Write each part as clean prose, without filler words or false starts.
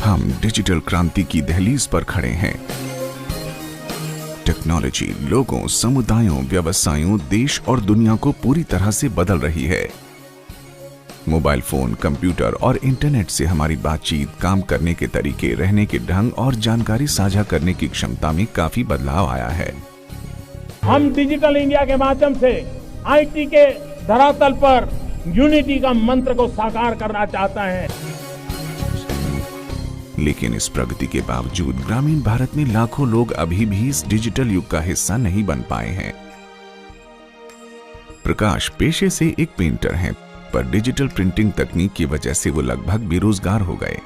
हम डिजिटल क्रांति की दहलीज पर खड़े हैं। टेक्नोलॉजी लोगों, समुदायों, व्यवसायों, देश और दुनिया को पूरी तरह से बदल रही है। मोबाइल फोन, कंप्यूटर और इंटरनेट से हमारी बातचीत, काम करने के तरीके, रहने के ढंग और जानकारी साझा करने की क्षमता में काफी बदलाव आया है। हम डिजिटल इंडिया के माध्यम से आईटी के धरातल पर यूनिटी का मंत्र को साकार करना चाहते हैं। लेकिन इस प्रगति के बावजूद ग्रामीण भारत में लाखों लोग अभी भी इस डिजिटल युग का हिस्सा नहीं बन पाए हैं। प्रकाश पेशे से एक पेंटर हैं, पर डिजिटल प्रिंटिंग तकनीक की वजह से वो लगभग बेरोजगार हो गए।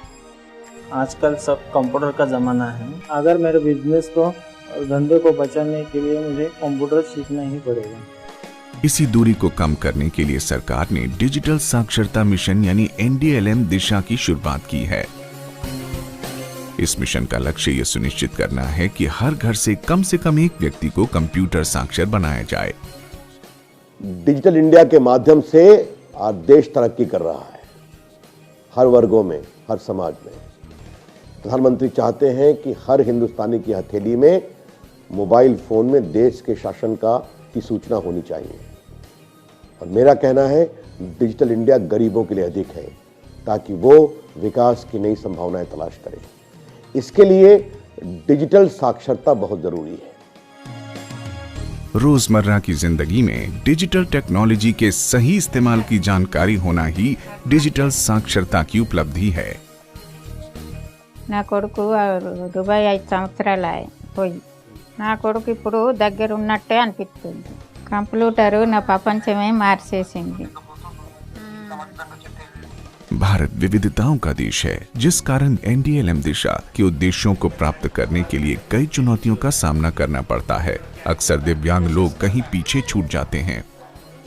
आजकल सब कंप्यूटर का जमाना है। अगर मेरे बिजनेस को और धंधे को बचाने के लिए मुझे कंप्यूटर सीखना ही पड़ेगा। इसी दूरी को कम करने के लिए सरकार ने डिजिटल साक्षरता मिशन यानी NDLM दिशा की शुरुआत की है। इस मिशन का लक्ष्य ये सुनिश्चित करना है कि हर घर से कम एक व्यक्ति को कंप्यूटर साक्षर बनाया जाए। डिजिटल इंडिया के माध्यम से आज देश तरक्की कर रहा है, हर वर्गों में, हर समाज में। प्रधानमंत्री चाहते हैं कि हर हिंदुस्तानी की हथेली में मोबाइल फोन में देश के शासन की सूचना होनी चाहिए। और मेरा कहना है डिजिटल इंडिया गरीबों के लिए अधिक है, ताकि वो विकास की नई संभावनाएं तलाश करें। इसके लिए डिजिटल साक्षरता बहुत जरूरी है। रोजमर्रा की जिंदगी में डिजिटल टेक्नोलॉजी के सही इस्तेमाल की जानकारी होना ही डिजिटल साक्षरता की उपलब्धि है। నా కొడుకు దుబాయ్ 5 సంవత్సరాలు పోయి నా కొడుకు ఇప్పుడు దగ్గర ఉన్నట్టే అనిపిస్తుంది। కంప్యూటర్ నా ప్రపంచమే మార్చేసింది। भारत विविधताओं का देश है, जिस कारण NDLM दिशा के उद्देश्यों को प्राप्त करने के लिए कई चुनौतियों का सामना करना पड़ता है। अक्सर दिव्यांग लोग कहीं पीछे छूट जाते हैं,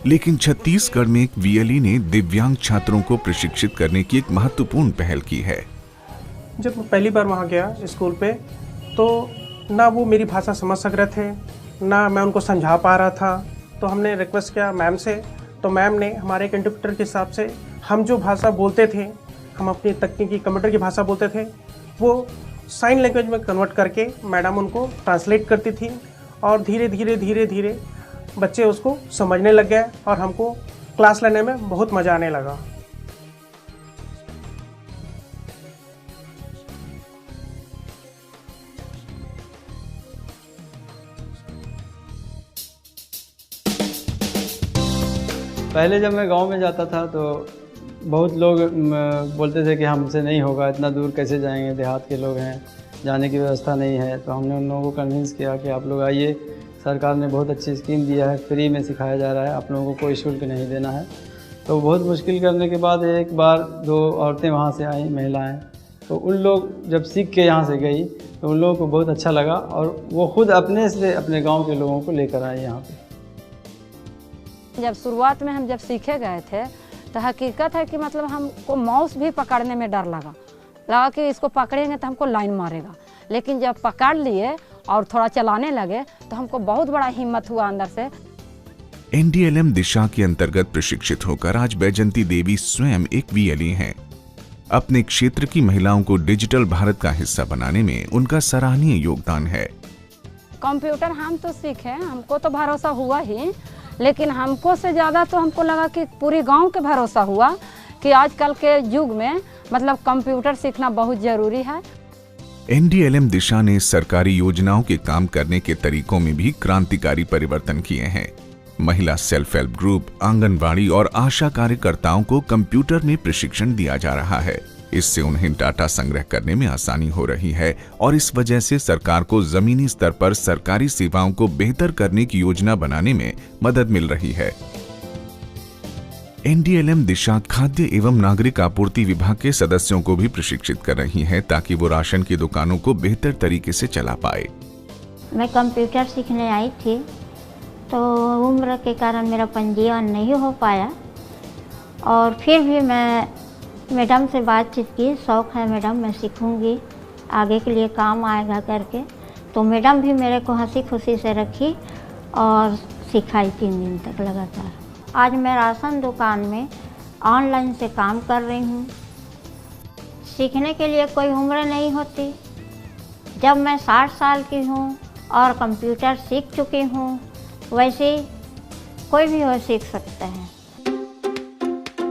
लेकिन छत्तीसगढ़ में एक VLE ने दिव्यांग छात्रों को प्रशिक्षित करने की एक महत्वपूर्ण पहल की है। जब मैं पहली बार वहाँ गया स्कूल पे, तो ना वो मेरी भाषा समझ सक रहे थे, ना मैं उनको समझा पा रहा था। तो हमने रिक्वेस्ट किया मैम से, तो मैम ने हमारे एक इंटरप्रेटर के हिसाब से हम जो भाषा बोलते थे, हम अपनी तकनीकी कंप्यूटर की भाषा बोलते थे, वो साइन लैंग्वेज में कन्वर्ट करके मैडम उनको ट्रांसलेट करती थी। और धीरे धीरे बच्चे उसको समझने लग गए और हमको क्लास लेने में बहुत मज़ा आने लगा। पहले जब मैं गांव में जाता था तो बहुत लोग बोलते थे कि हमसे नहीं होगा, इतना दूर कैसे जाएंगे, देहात के लोग हैं, जाने की व्यवस्था नहीं है। तो हमने उन लोगों को कन्विंस किया कि आप लोग आइए, सरकार ने बहुत अच्छी स्कीम दिया है, फ्री में सिखाया जा रहा है, आप लोगों को कोई शुल्क नहीं देना है। तो बहुत मुश्किल करने के बाद एक बार 2 औरतें वहाँ से आई, महिलाएँ, तो उन लोग जब सीख के यहाँ से गई तो उन लोगों को बहुत अच्छा लगा और वो खुद अपने से अपने गाँव के लोगों को लेकर आए यहाँ पर। जब शुरुआत में हम सीखे गए थे तो हकीकत है कि मतलब हमको माउस भी पकड़ने में डर लगा कि इसको पकड़ेंगे तो हमको लाइन मारेगा। लेकिन जब पकड़ लिए और थोड़ा चलाने लगे तो हमको बहुत बड़ा हिम्मत हुआ अंदर से। NDLM दिशा के अंतर्गत प्रशिक्षित होकर आज बैजंती देवी स्वयं एक VLE हैं। अपने क्षेत्र की महिलाओं को डिजिटल भारत का हिस्सा बनाने में उनका सराहनीय योगदान है। कंप्यूटर हम तो सीखे, हमको तो भरोसा हुआ ही, लेकिन हमको से ज़्यादा तो हमको लगा कि पूरी गांव के भरोसा हुआ कि आजकल के युग में मतलब कंप्यूटर सीखना बहुत ज़रूरी है। NDLM दिशा ने सरकारी योजनाओं के काम करने के तरीकों में भी क्रांतिकारी परिवर्तन किए हैं। महिला सेल्फ हेल्प ग्रुप, आंगनबाड़ी और आशा कार्यकर्ताओं को कंप्यूटर में प्रशिक्षण दिया जा रहा है। इससे उन्हें डाटा संग्रह करने में आसानी हो रही है और इस वजह से सरकार को जमीनी स्तर पर सरकारी सेवाओं को बेहतर करने की योजना बनाने में मदद मिल रही है। NDLM दिशा खाद्य एवं नागरिक आपूर्ति विभाग के सदस्यों को भी प्रशिक्षित कर रही है, ताकि वो राशन की दुकानों को बेहतर तरीके से चला पाए। मैं कंप्यूटर सीखने आई थी, तो उम्र के कारण मेरा पंजीयन नहीं हो पाया और फिर भी मैं मैडम से बातचीत की, शौक़ है मैडम, मैं सीखूंगी, आगे के लिए काम आएगा करके। तो मैडम भी मेरे को हंसी खुशी से रखी और सिखाई 3 दिन तक लगातार। आज मैं राशन दुकान में ऑनलाइन से काम कर रही हूँ। सीखने के लिए कोई उम्र नहीं होती। जब मैं 60 साल की हूँ और कंप्यूटर सीख चुकी हूँ, वैसे कोई भी हो सीख सकता है।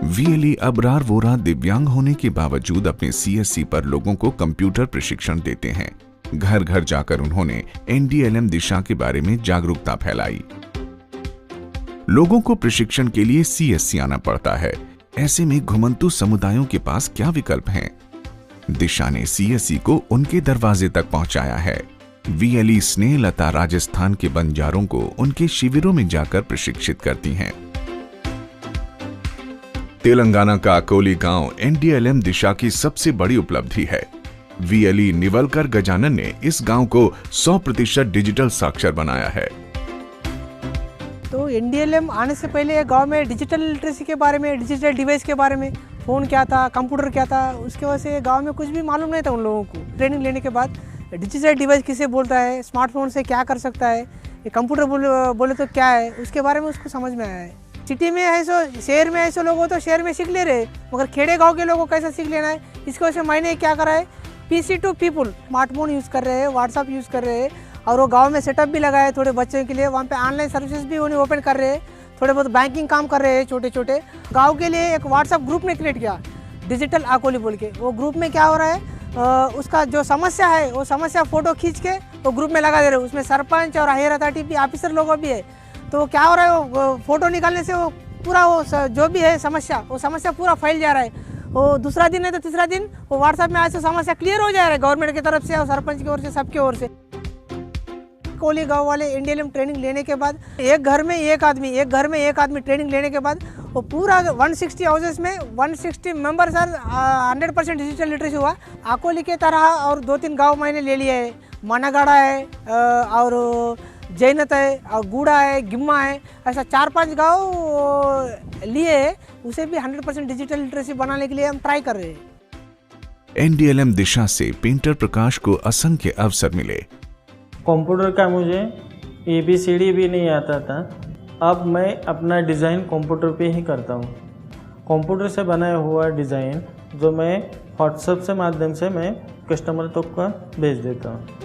वीएलई अबरार वोरा दिव्यांग होने के बावजूद अपने सीएससी पर लोगों को कंप्यूटर प्रशिक्षण देते हैं। घर घर जाकर उन्होंने एनडीएलएम दिशा के बारे में जागरूकता फैलाई। लोगों को प्रशिक्षण के लिए सीएससी आना पड़ता है। ऐसे में घुमंतु समुदायों के पास क्या विकल्प हैं? दिशा ने सीएससी को उनके दरवाजे तक पहुंचाया है। वीएलई स्नेहलता राजस्थान के बंजारों को उनके शिविरों में जाकर प्रशिक्षित करती हैं। तेलंगाना का अकोली गांव एनडीएलएम दिशा की सबसे बड़ी उपलब्धि है। वीएलई निवलकर गजानन ने इस गांव को 100% डिजिटल साक्षर बनाया है। तो एनडीएलएम आने से पहले गांव में डिजिटल लिटरेसी के बारे में, डिजिटल डिवाइस के बारे में, फ़ोन क्या था, कंप्यूटर क्या था, उसके वजह से गांव में कुछ भी मालूम नहीं था उन लोगों को। ट्रेनिंग लेने के बाद डिजिटल डिवाइस किसे बोलता है, स्मार्टफोन से क्या कर सकता है, ये कंप्यूटर बोले तो क्या है, उसके बारे में उसको समझ में आया है। सिटी में है सो, शहर में ऐसे लोग हो तो शहर में सीख ले रहे, मगर खेड़े गांव के लोगों को कैसे सीख लेना है, इसकी वजह से मैंने क्या करा है, PC to people smartphone use कर रहे हैं, व्हाट्सअप यूज़ कर रहे हैं, और वो गांव में सेटअप भी लगाया है थोड़े बच्चों के लिए। वहाँ पे ऑनलाइन सर्विसेज भी उन्हें ओपन कर रहे हैं, थोड़े बहुत बैंकिंग काम कर रहे हैं छोटे छोटे। गाँव के लिए एक व्हाट्सअप ग्रुप ने क्रिएट किया, डिजिटल अकोली बोल के। वो ग्रुप में क्या हो रहा है, उसका जो समस्या है वो समस्या फ़ोटो खींच के वो ग्रुप में लगा दे रहे हैं। उसमें सरपंच और हायर अथॉरिटी भी, ऑफिसर लोगों भी है। तो क्या हो रहा है, वो फ़ोटो निकालने से वो पूरा वो जो भी है समस्या, वो समस्या पूरा फैल जा रहा है। वो दूसरा दिन है तो तीसरा दिन वो व्हाट्सएप में आज से समस्या क्लियर हो जा रहा है गवर्नमेंट की तरफ से और सरपंच की ओर से, सबकी ओर से। कोली गांव वाले एनडीएलएम ट्रेनिंग लेने के बाद एक घर में एक आदमी ट्रेनिंग लेने के बाद वो पूरा 160 हाउसेस में 160 मेंबर्स 100% डिजिटल लिटरेसी हुआ। अकोली के तरह और 2-3 गाँव मैंने ले लिए है, मनागाड़ा है और जैनत है और गूड़ा है, गिम्मा है, ऐसा 4-5 गाँव लिए है। उसे भी 100% डिजिटल लिटरेसी बनाने के लिए हम ट्राई कर रहे हैं। एनडीएलएम दिशा से पेंटर प्रकाश को असंख्य अवसर मिले। कंप्यूटर का मुझे ABCD भी नहीं आता था। अब मैं अपना डिज़ाइन कंप्यूटर पे ही करता हूँ। कंप्यूटर से बनाया हुआ डिज़ाइन जो मैं व्हाट्सएप से माध्यम से मैं कस्टमर तक का भेज देता हूँ।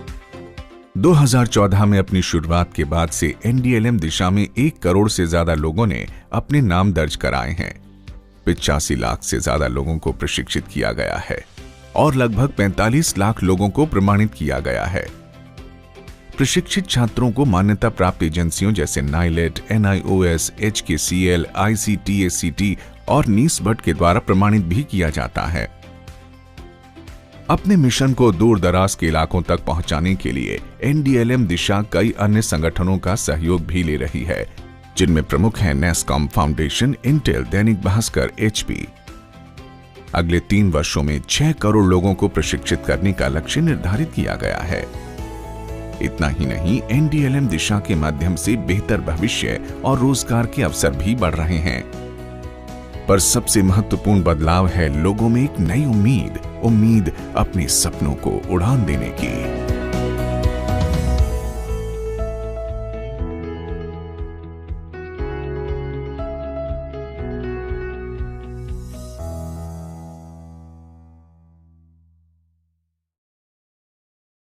2014 में अपनी शुरुआत के बाद से एनडीएलएम दिशा में 1 करोड़ से ज्यादा लोगों ने अपने नाम दर्ज कराए हैं। 85 लाख से ज्यादा लोगों को प्रशिक्षित किया गया है और लगभग 45 लाख लोगों को प्रमाणित किया गया है। प्रशिक्षित छात्रों को मान्यता प्राप्त एजेंसियों जैसे नाइलेट, NIOS, HKCL, ICTACT और नीसबट के द्वारा प्रमाणित भी किया जाता है। अपने मिशन को दूर दराज के इलाकों तक पहुंचाने के लिए एनडीएलएम दिशा कई अन्य संगठनों का सहयोग भी ले रही है, जिनमें प्रमुख हैं NASSCOM foundation, Intel, Dainik Bhaskar, HP। अगले 3 वर्षों में 6 करोड़ लोगों को प्रशिक्षित करने का लक्ष्य निर्धारित किया गया है। इतना ही नहीं, एनडीएलएम दिशा के माध्यम से बेहतर भविष्य और रोजगार के अवसर भी बढ़ रहे हैं। पर सबसे महत्वपूर्ण बदलाव है लोगों में एक नई उम्मीद अपने सपनों को उड़ान देने की।